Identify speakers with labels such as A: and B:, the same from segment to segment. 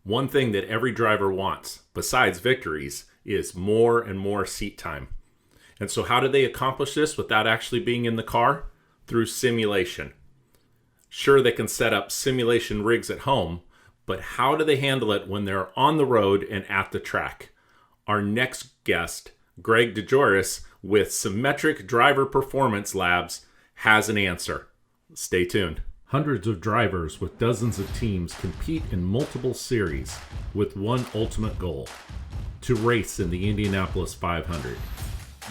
A: One thing that every driver wants, besides victories, is more and more seat time. And so, how do they accomplish this without actually being in the car? Through simulation. Sure, they can set up simulation rigs at home, but how do they handle it when they're on the road and at the track? Our next guest, Greg De Giorgis with SimMetric Driver Performance Labs, has an answer. Stay tuned. Hundreds of drivers with dozens of teams compete in multiple series with one ultimate goal: to race in the Indianapolis 500.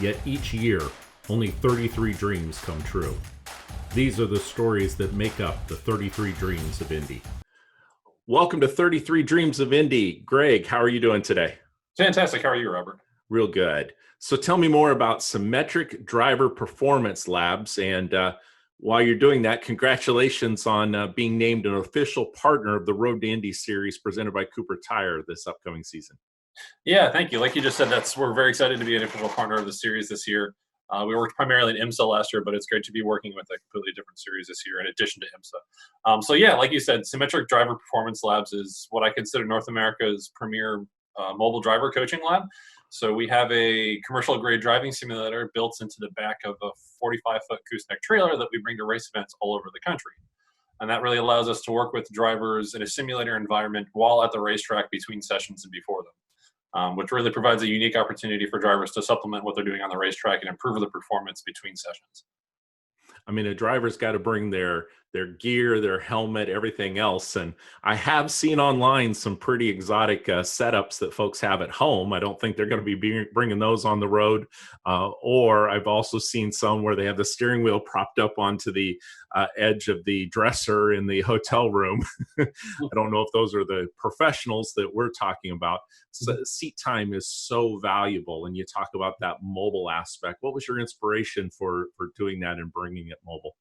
A: Yet each year, only 33 dreams come true. These are the stories that make up the 33 Dreams of Indy. Welcome to 33 Dreams of Indy. Greg, how are you doing today?
B: Fantastic. How are you, Robert?
A: Real good. So tell me more about SimMetric Driver Performance Labs. And while you're doing that, congratulations on being named an official partner of the Road to Indy Series presented by Cooper Tire this upcoming season.
B: Yeah, thank you. Like you just said, we're very excited to be an official partner of the series this year. We worked primarily in IMSA last year, but it's great to be working with a completely different series this year in addition to IMSA. So yeah, like you said, SimMetric Driver Performance Labs is what I consider North America's premier mobile driver coaching lab. So we have a commercial grade driving simulator built into the back of a 45-foot gooseneck trailer that we bring to race events all over the country. And that really allows us to work with drivers in a simulator environment while at the racetrack between sessions and before them, which really provides a unique opportunity for drivers to supplement what they're doing on the racetrack and improve the performance between sessions.
A: I mean, a driver's got to bring their gear, their helmet, everything else. And I have seen online some pretty exotic setups that folks have at home. I don't think they're going to be bringing those on the road. Or I've also seen some where they have the steering wheel propped up onto the edge of the dresser in the hotel room. I don't know if those are the professionals that we're talking about. So seat time is so valuable, and you talk about that mobile aspect. What was your inspiration for doing that and bringing it mobile?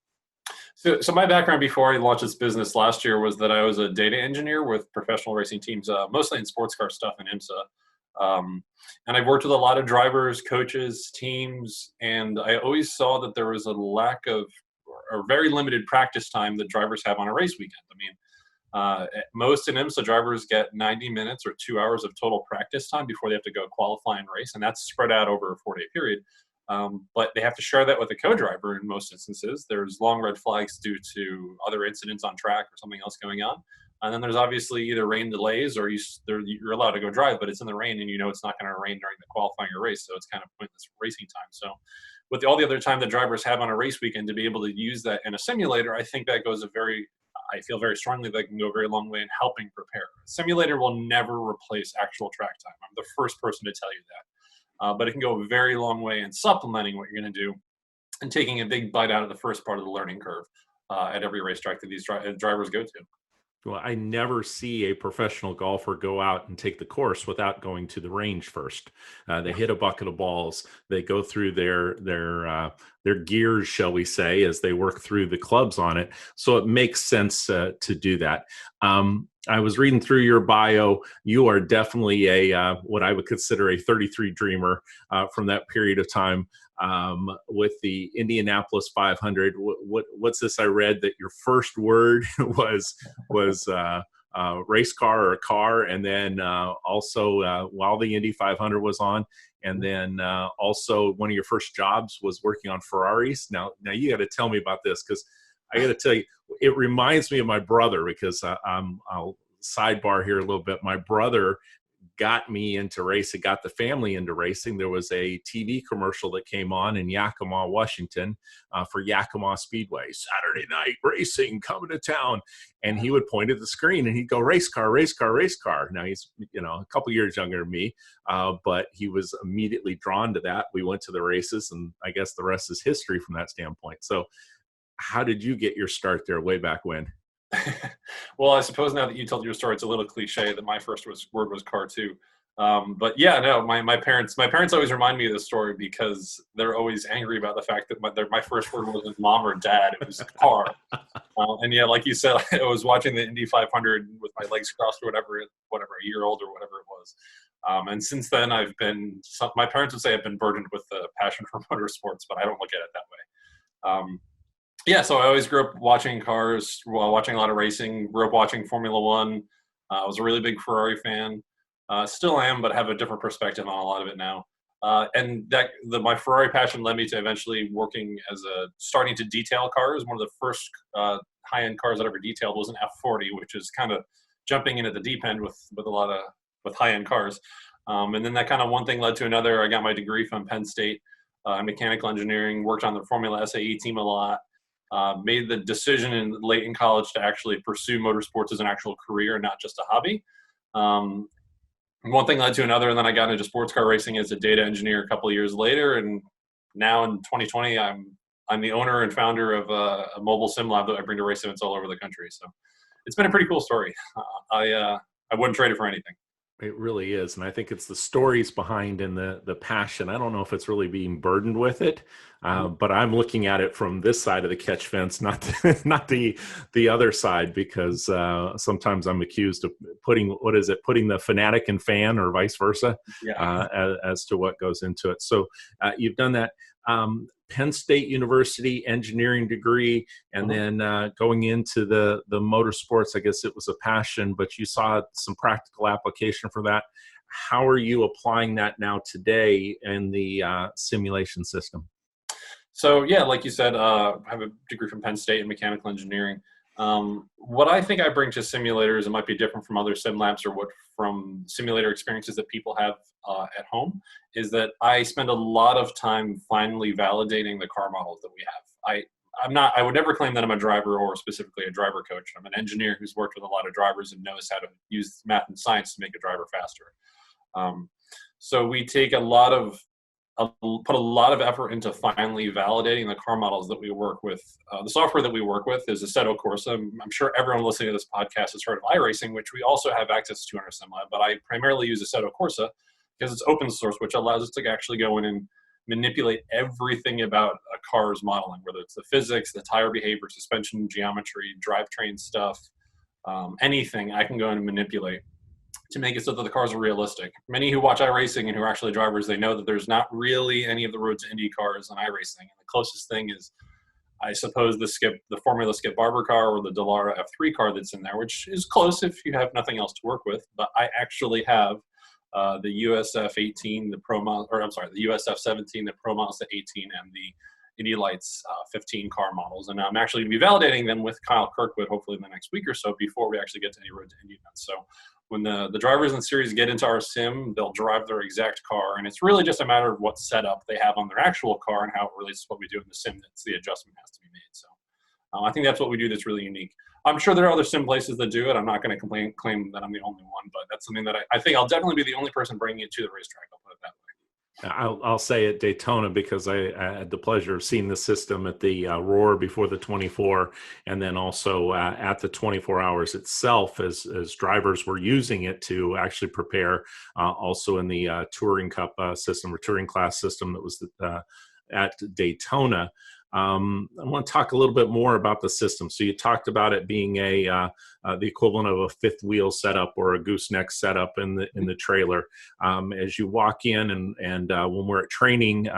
B: So my background before I launched this business last year was that I was a data engineer with professional racing teams, mostly in sports car stuff in IMSA. And I've worked with a lot of drivers, coaches, teams, and I always saw that there was a lack of or very limited practice time that drivers have on a race weekend. I mean, most in IMSA drivers get 90 minutes or 2 hours of total practice time before they have to go qualify and race, and that's spread out over a 4-day period. But they have to share that with a co-driver in most instances. There's long red flags due to other incidents on track or something else going on. And then there's obviously either rain delays or you're allowed to go drive, but it's in the rain and you know it's not going to rain during the qualifying or race. So it's kind of pointless racing time. So with all the other time that drivers have on a race weekend to be able to use that in a simulator, I think that I feel very strongly that can go a very long way in helping prepare. A simulator will never replace actual track time. I'm the first person to tell you that. But it can go a very long way in supplementing what you're going to do and taking a big bite out of the first part of the learning curve at every racetrack that these drivers go to.
A: Well, I never see a professional golfer go out and take the course without going to the range first. They hit a bucket of balls. They go through their gears, shall we say, as they work through the clubs on it. So it makes sense to do that. I was reading through your bio. You are definitely what I would consider a 33 dreamer from that period of time with the Indianapolis 500. What's this? I read that your first word was race car or a car, and then also while the Indy 500 was on, and then also one of your first jobs was working on Ferraris. Now you got to tell me about this, because I got to tell you, it reminds me of my brother, because I'll sidebar here a little bit. My brother got me into racing, got the family into racing. There was a TV commercial that came on in Yakima, Washington for Yakima Speedway. Saturday night racing coming to town. And he would point at the screen and he'd go, race car, race car, race car. Now he's, a couple years younger than me, but he was immediately drawn to that. We went to the races, and I guess the rest is history from that standpoint. So how did you get your start there way back when?
B: Well, I suppose now that you told your story, it's a little cliche that my first word was car too. But yeah, no, my parents always remind me of this story because they're always angry about the fact that my first word wasn't mom or dad, it was car. And yeah, like you said, I was watching the Indy 500 with my legs crossed or whatever, a year old or whatever it was. And since then my parents would say I've been burdened with the passion for motorsports, but I don't look at it that way. Yeah, so I always grew up watching cars, watching a lot of racing, grew up watching Formula One, I was a really big Ferrari fan. Still am, but have a different perspective on a lot of it now. And my Ferrari passion led me to eventually working starting to detail cars. One of the first high-end cars that I ever detailed was an F40, which is kind of jumping into the deep end with high-end cars. And then that kind of one thing led to another. I got my degree from Penn State in mechanical engineering, worked on the Formula SAE team a lot, made the decision late in college to actually pursue motorsports as an actual career and not just a hobby. One thing led to another, and then I got into sports car racing as a data engineer a couple of years later. And now in 2020, I'm the owner and founder of a mobile sim lab that I bring to race events all over the country. So it's been a pretty cool story. I wouldn't trade it for anything.
A: It really is. And I think it's the stories behind and the passion. I don't know if it's really being burdened with it, but I'm looking at it from this side of the catch fence, not the other side, because sometimes I'm accused of putting the fanatic and fan, or vice versa, as to what goes into it. So you've done that. Penn State University engineering degree, and then going into the motorsports. I guess it was a passion, but you saw some practical application for that. How are you applying that now today in the simulation system?
B: So yeah, like you said, I have a degree from Penn State in mechanical engineering. What I think I bring to simulators, it might be different from other sim labs or from simulator experiences that people have at home, is that I spend a lot of time finally validating the car models that we have. I would never claim that I'm a driver or specifically a driver coach. I'm an engineer who's worked with a lot of drivers and knows how to use math and science to make a driver faster. So we take put a lot of effort into finally validating the car models that we work with. The software that we work with is Assetto Corsa. I'm sure everyone listening to this podcast has heard of iRacing, which we also have access to in our SimLab, but I primarily use Assetto Corsa because it's open source, which allows us to actually go in and manipulate everything about a car's modeling, whether it's the physics, the tire behavior, suspension, geometry, drivetrain stuff, anything I can go in and manipulate to make it so that the cars are realistic. Many who watch iRacing and who are actually drivers, they know that there's not really any of the road to Indy cars on iRacing. And the closest thing is, I suppose, the Formula Skip Barber car or the Dallara F3 car that's in there, which is close if you have nothing else to work with. But I actually have the USF18, the USF17, the Pro Mazda 18, and the Indy Lights 15 car models. And I'm actually going to be validating them with Kyle Kirkwood, hopefully in the next week or so, before we actually get to any road to Indy events. So when the drivers in the series get into our sim, they'll drive their exact car. And it's really just a matter of what setup they have on their actual car and how it relates to what we do in the sim. That's the adjustment has to be made. So I think that's what we do that's really unique. I'm sure there are other sim places that do it. I'm not going to claim that I'm the only one, but that's something that I think I'll definitely be the only person bringing it to the racetrack. I'll put it that way.
A: I'll say at Daytona, because I had the pleasure of seeing the system at the Roar before the 24, and then also at the 24 hours itself, as drivers were using it to actually prepare, also in the Touring Cup system or Touring Class system that was at Daytona. I want to talk a little bit more about the system. So you talked about it being the equivalent of a fifth wheel setup or a gooseneck setup in the trailer. As you walk in and when we're at training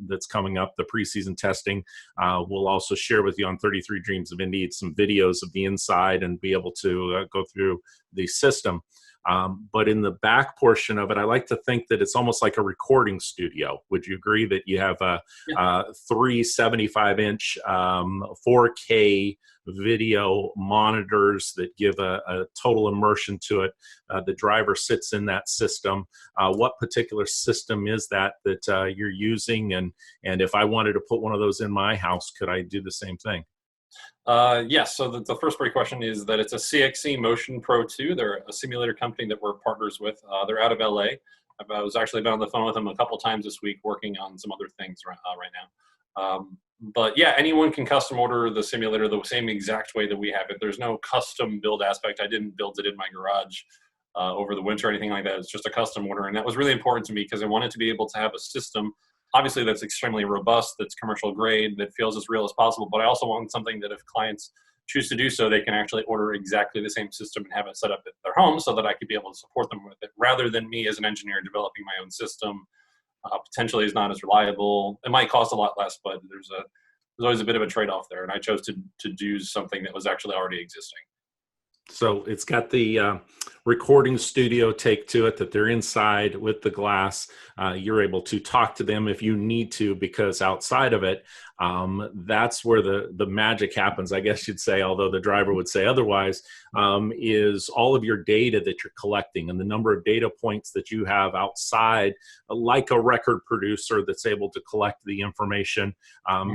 A: that's coming up, the preseason testing, we'll also share with you on 33 Dreams of Indy some videos of the inside and be able to go through the system. But in the back portion of it, I like to think that it's almost like a recording studio. Would you agree that you have three 75-inch 4K video monitors that give a total immersion to it? The driver sits in that system. What particular system is that you're using? And if I wanted to put one of those in my house, could I do the same thing?
B: Yes, so the first part of the question is that it's a CXC Motion Pro 2. They're a simulator company that we're partners with. They're out of LA. I was actually been on the phone with them a couple times this week working on some other things right now. But yeah, anyone can custom order the simulator the same exact way that we have it. There's no custom build aspect. I didn't build it in my garage over the winter or anything like that. It's just a custom order, and that was really important to me because I wanted to be able to have a system, obviously, that's extremely robust, that's commercial grade, that feels as real as possible. But I also want something that if clients choose to do so, they can actually order exactly the same system and have it set up at their home so that I could be able to support them with it, rather than me as an engineer developing my own system. Potentially is not as reliable. It might cost a lot less, but there's always a bit of a trade-off there. And I chose to do something that was actually already existing.
A: So it's got the recording studio take to it, that they're inside with the glass. You're able to talk to them if you need to, because outside of it, that's where the magic happens, I guess you'd say, although the driver would say otherwise, is all of your data that you're collecting and the number of data points that you have outside, like a record producer that's able to collect the information.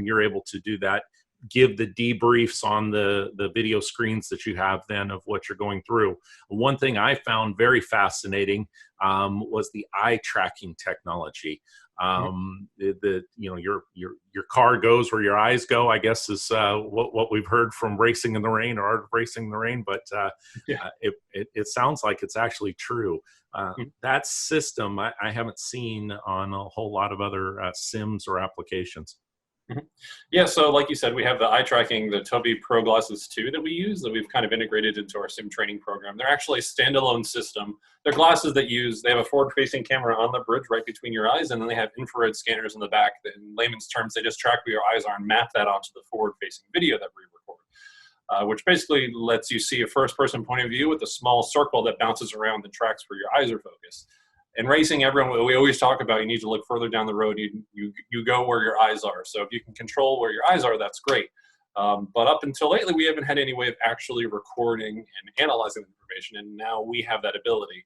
A: You're able to do that, give the debriefs on the video screens that you have then of what you're going through. One thing I found very was the eye tracking technology. Your car goes where your eyes go, I guess, is what we've heard from Racing in the Rain or Art of Racing in the Rain, but it sounds like it's actually true. That system I haven't seen on a whole lot of other sims or applications.
B: Yeah, so like you said, we have the eye tracking, the Tobii Pro Glasses 2 that we use, that we've kind of integrated into our sim training program. They're actually a standalone system. They're glasses that they have a forward-facing camera on the bridge right between your eyes, and then they have infrared scanners in the back that, in layman's terms, they just track where your eyes are and map that onto the forward-facing video that we record, which basically lets you see a first-person point of view with a small circle that bounces around and tracks where your eyes are focused. In racing, we always talk about you need to look further down the road. You go where your eyes are. So if you can control where your eyes are, that's great. But up until lately, we haven't had any way of actually recording and analyzing the information, and now we have that ability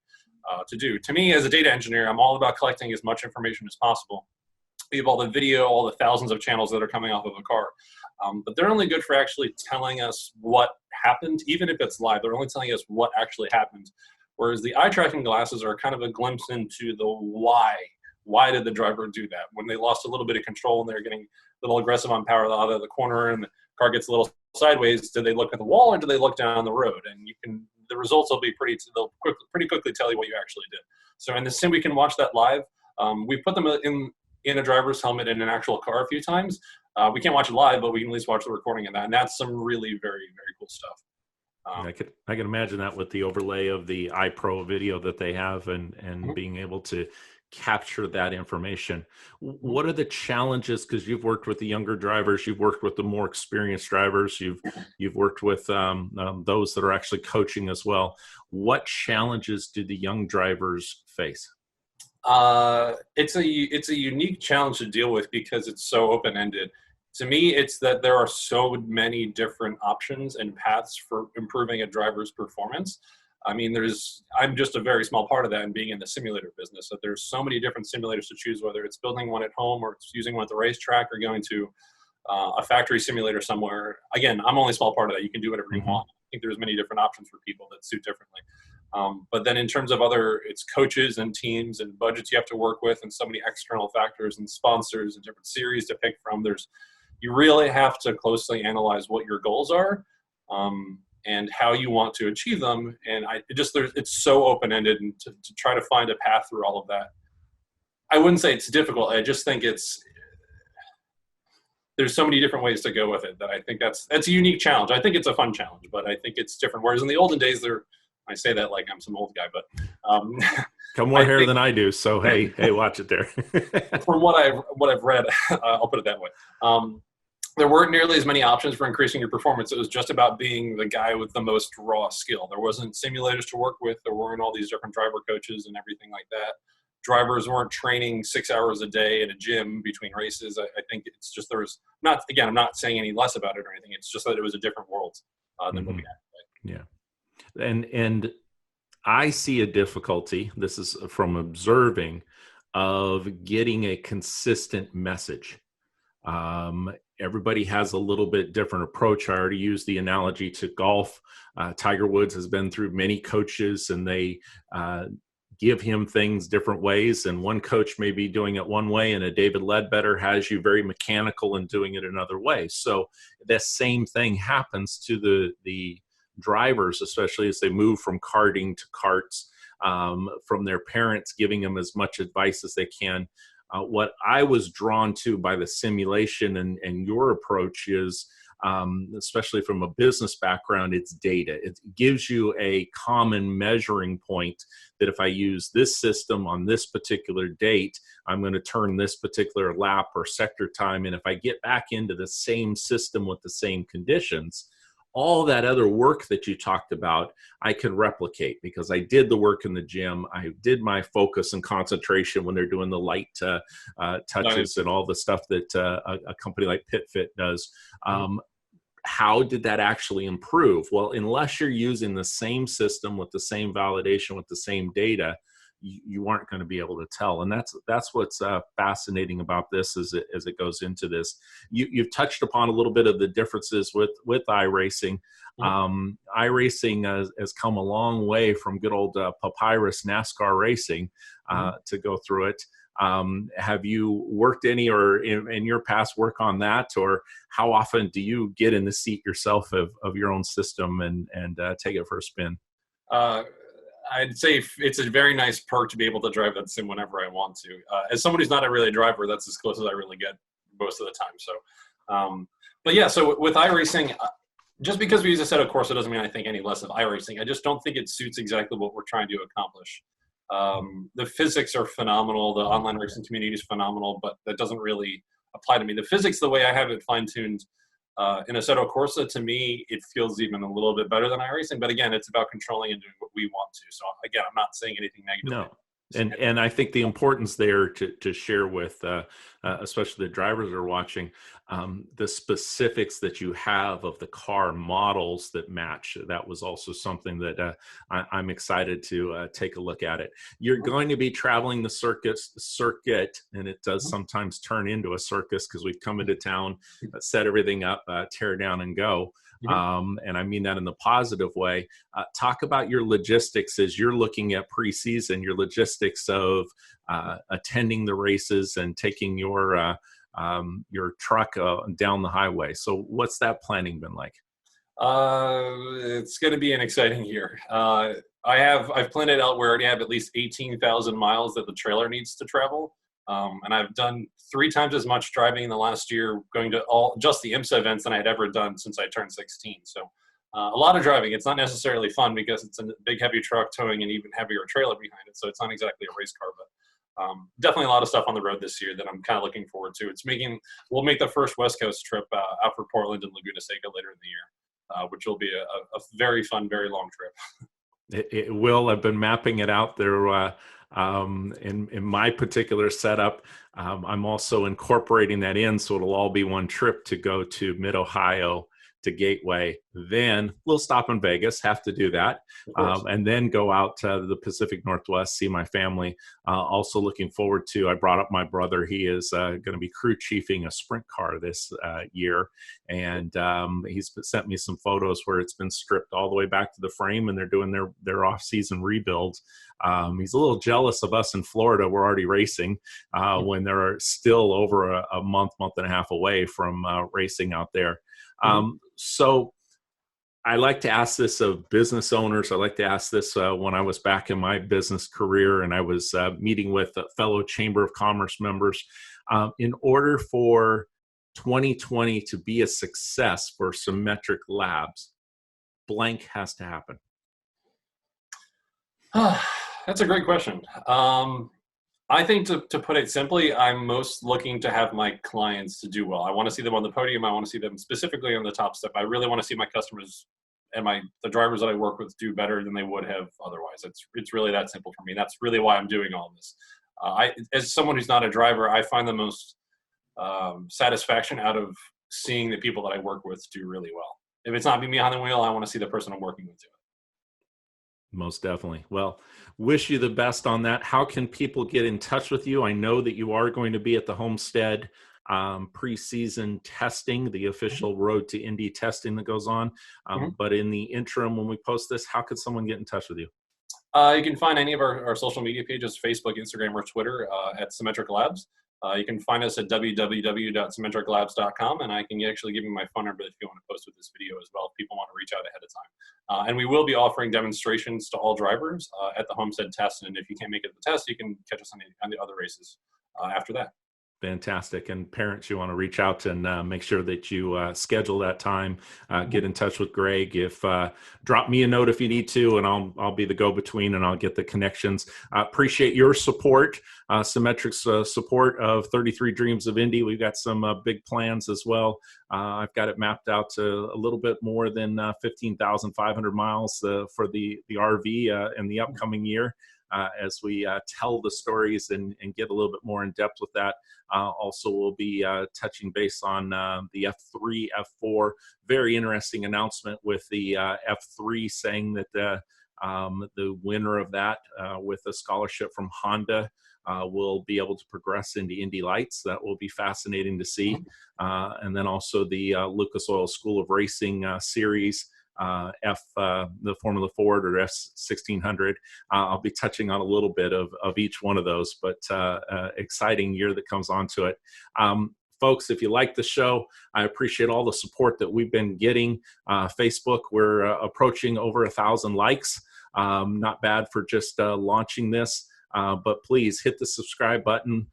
B: to do. To me, as a data engineer, I'm all about collecting as much information as possible. We have all the video, all the thousands of channels that are coming off of a car. But they're only good for actually telling us what happened, even if it's live. They're only telling us what actually happened. Whereas the eye tracking glasses are kind of a glimpse into the why. Why did the driver do that? When they lost a little bit of control and they're getting a little aggressive on power out of the corner and the car gets a little sideways, do they look at the wall or do they look down the road? And the results will be they'll pretty quickly tell you what you actually did. So in the sim, we can watch that live. We put them in a driver's helmet in an actual car a few times. We can't watch it live, but we can at least watch the recording of that. And that's some really very, very cool stuff.
A: I can imagine that with the overlay of the iPro video that they have and being able to capture that information. What are the challenges? Because you've worked with the younger drivers, you've worked with the more experienced drivers, you've worked with those that are actually coaching as well. What challenges do the young drivers face?
B: It's a unique challenge to deal with because it's so open-ended. To me, it's that there are so many different options and paths for improving a driver's performance. I mean, I'm just a very small part of that and being in the simulator business. So there's so many different simulators to choose, whether it's building one at home or it's using one at the racetrack or going to a factory simulator somewhere. Again, I'm only a small part of that. You can do whatever you want. I think there's many different options for people that suit differently. But then in terms of it's coaches and teams and budgets you have to work with and so many external factors and sponsors and different series to pick from, you really have to closely analyze what your goals are and how you want to achieve them. And it's so open-ended, and to try to find a path through all of that. I wouldn't say it's difficult. I just think there's so many different ways to go with it that I think that's a unique challenge. I think it's a fun challenge, but I think it's different. Whereas in the olden days, I say that like I'm some old guy, but
A: come more hair than I do. So hey, watch it there.
B: From what I've read, I'll put it that way. There weren't nearly as many options for increasing your performance. It was just about being the guy with the most raw skill. There wasn't simulators to work with. There weren't all these different driver coaches and everything like that. Drivers weren't training 6 hours a day in a gym between races. I think it's just I'm not saying any less about it or anything. It's just that it was a different world than what we had today.
A: Yeah. And I see a difficulty, this is from observing, of getting a consistent message. Everybody has a little bit different approach. I already used the analogy to golf. Tiger Woods has been through many coaches, and they give him things different ways. And one coach may be doing it one way, and a David Ledbetter has you very mechanical and doing it another way. So the same thing happens to the drivers, especially as they move from karting to karts, from their parents giving them as much advice as they can. What I was drawn to by the simulation and your approach is, especially from a business background, it's data. It gives you a common measuring point that if I use this system on this particular date, I'm going to turn this particular lap or sector time. And if I get back into the same system with the same conditions, all that other work that you talked about, I can replicate because I did the work in the gym. I did my focus and concentration when they're doing the light touches and all the stuff that a company like PitFit does. How did that actually improve? Well, unless you're using the same system with the same validation, with the same data, you aren't going to be able to tell. And that's what's fascinating about this as it goes into this. You've touched upon a little bit of the differences with iRacing. iRacing has come a long way from good old papyrus NASCAR racing to go through it. Have you worked any or in your past work on that, or how often do you get in the seat yourself of your own system and take it for a spin?
B: I'd say it's a very nice perk to be able to drive that sim whenever I want to. As someone who's not a really driver, that's as close as I really get most of the time. So, but yeah, so with iRacing, just because we use a set of course, it doesn't mean I think any less of iRacing. I just don't think it suits exactly what we're trying to accomplish. The physics are phenomenal. The online racing community is phenomenal, but that doesn't really apply to me. The physics, the way I have it fine-tuned in Assetto Corsa, to me, it feels even a little bit better than iRacing. But again, it's about controlling and doing what we want to. So again, I'm not saying anything negative.
A: No. And I think the importance there to share with, especially the drivers that are watching, the specifics that you have of the car models that match. That was also something that I'm excited to take a look at it. You're going to be traveling the circuit, and it does sometimes turn into a circus because we've come into town, set everything up, tear down and go. And I mean that in the positive way. Talk about your logistics as you're looking at preseason, your logistics of attending the races and taking your truck down the highway. So what's that planning been like?
B: It's going to be an exciting year. I've planned it out where I already have at least 18,000 miles that the trailer needs to travel. And I've done 3 times as much driving in the last year, going to just the IMSA events than I had ever done since I turned 16. So a lot of driving. It's not necessarily fun because it's a big, heavy truck towing an even heavier trailer behind it. So it's not exactly a race car, but definitely a lot of stuff on the road this year that I'm kind of looking forward to. We'll make the first West Coast trip out for Portland and Laguna Seca later in the year, which will be a very fun, very long trip.
A: It will. I've been mapping it out there. In my particular setup, I'm also incorporating that in, so it'll all be one trip to go to Mid-Ohio to Gateway. Then we'll stop in Vegas, have to do that, and then go out to the Pacific Northwest, see my family. Also looking forward to, I brought up my brother. He is going to be crew chiefing a sprint car this year, and he's sent me some photos where it's been stripped all the way back to the frame, and they're doing their off-season rebuilds. He's a little jealous of us in Florida. We're already racing when they're still over a month and a half away from racing out there. So I like to ask this of business owners. I like to ask this when I was back in my business career and I was meeting with fellow Chamber of Commerce members. In order for 2020 to be a success for SimMetric Labs, blank has to happen.
B: That's a great question. I think to put it simply, I'm most looking to have my clients to do well. I want to see them on the podium. I want to see them specifically on the top step. I really want to see my customers and the drivers that I work with do better than they would have otherwise. It's really that simple for me. That's really why I'm doing all this. As someone who's not a driver, I find the most satisfaction out of seeing the people that I work with do really well. If it's not me behind the wheel, I want to see the person I'm working with do it.
A: Most definitely. Well, wish you the best on that. How can people get in touch with you? I know that you are going to be at the Homestead preseason testing, the official Road to Indy testing that goes on. But in the interim, when we post this, how could someone get in touch with you?
B: You can find any of our social media pages, Facebook, Instagram, or Twitter at SimMetric Labs. You can find us at www.simmetriclabs.com, and I can actually give you my phone number if you want to post with this video as well, if people want to reach out ahead of time. And we will be offering demonstrations to all drivers at the Homestead test, and if you can't make it to the test, you can catch us on the other races after that.
A: Fantastic. And parents, you want to reach out and make sure that you schedule that time. Get in touch with Greg. If drop me a note if you need to, and I'll be the go-between, and I'll get the connections. Appreciate your support, SimMetric's support of 33 Dreams of Indy. We've got some big plans as well. I've got it mapped out to a little bit more than 15,500 miles for the RV in the upcoming year. As we tell the stories and get a little bit more in depth with that. Also, we'll be touching base on the F3, F4. Very interesting announcement with the F3 saying that the winner of that with a scholarship from Honda will be able to progress into Indy Lights. That will be fascinating to see. And then also the Lucas Oil School of Racing Series. The Formula Ford or F1600. I'll be touching on a little bit of each one of those, but exciting year that comes onto it. Folks, if you like the show, I appreciate all the support that we've been getting. Facebook, we're approaching over 1,000 likes. Not bad for just launching this. But please hit the subscribe button.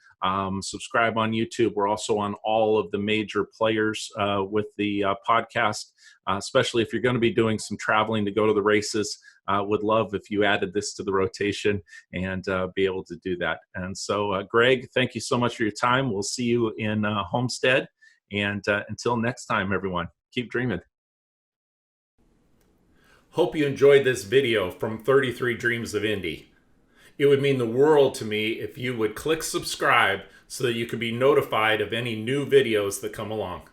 A: Subscribe on YouTube. We're also on all of the major players with the podcast, especially if you're going to be doing some traveling to go to the races. Would love if you added this to the rotation and be able to do that. And so, Greg, thank you so much for your time. We'll see you in Homestead. And until next time, everyone, keep dreaming. Hope you enjoyed this video from 33 Dreams of Indy. It would mean the world to me if you would click subscribe so that you could be notified of any new videos that come along.